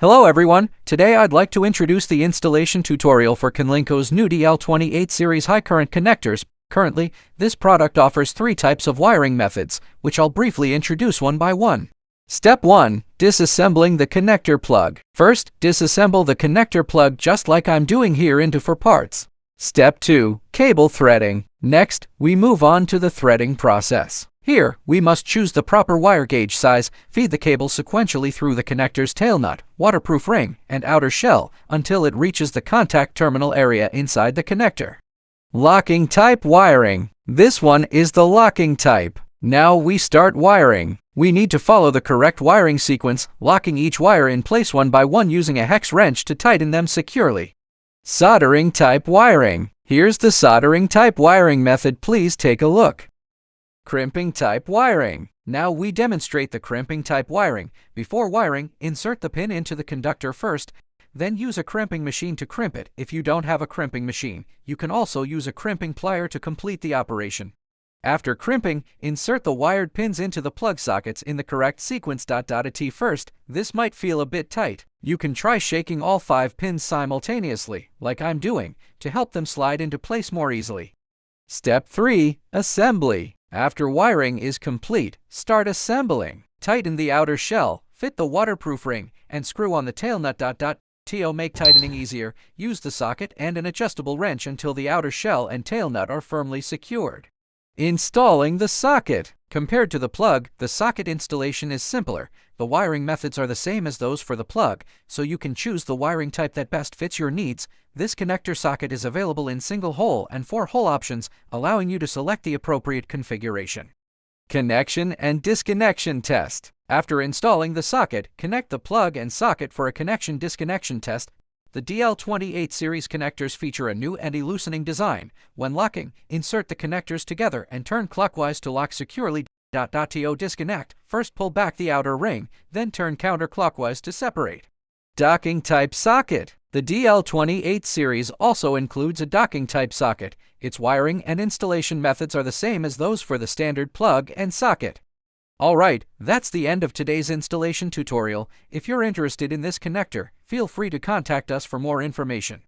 Hello everyone, today I'd like to introduce the installation tutorial for CNLINKO's new DL28 series high current connectors. Currently, this product offers 3 types of wiring methods, which I'll briefly introduce one by one. Step 1. Disassembling the connector plug. First, disassemble the connector plug just like I'm doing here into 4 parts. Step 2. Cable threading. Next, we move on to the threading process. Here, we must choose the proper wire gauge size, feed the cable sequentially through the connector's tail nut, waterproof ring, and outer shell until it reaches the contact terminal area inside the connector. Locking type wiring. This one is the locking type. Now we start wiring. We need to follow the correct wiring sequence, locking each wire in place one by one using a hex wrench to tighten them securely. Soldering type wiring. Here's the soldering type wiring method. Please take a look. Crimping type wiring. Now we demonstrate the crimping type wiring. Before wiring, insert the pin into the conductor first, then use a crimping machine to crimp it. If you don't have a crimping machine, you can also use a crimping plier to complete the operation. After crimping, insert the wired pins into the plug sockets in the correct sequence. At first, this might feel a bit tight. You can try shaking all 5 pins simultaneously, like I'm doing, to help them slide into place more easily. Step 3. Assembly. After wiring is complete, start assembling. Tighten the outer shell, fit the waterproof ring, and screw on the tail nut. To make tightening easier, use the socket and an adjustable wrench until the outer shell and tail nut are firmly secured. Installing the socket. Compared to the plug, the socket installation is simpler. The wiring methods are the same as those for the plug, so you can choose the wiring type that best fits your needs. This connector socket is available in single-hole and 4-hole options, allowing you to select the appropriate configuration. Connection and disconnection test. After installing the socket, connect the plug and socket for a connection-disconnection test. The DL28 series connectors feature a new anti-loosening design. When locking, insert the connectors together and turn clockwise to lock securely. To disconnect, first pull back the outer ring, then turn counterclockwise to separate. Docking type socket. The DL28 series also includes a docking type socket. Its wiring and installation methods are the same as those for the standard plug and socket. Alright, that's the end of today's installation tutorial. If you're interested in this connector, feel free to contact us for more information.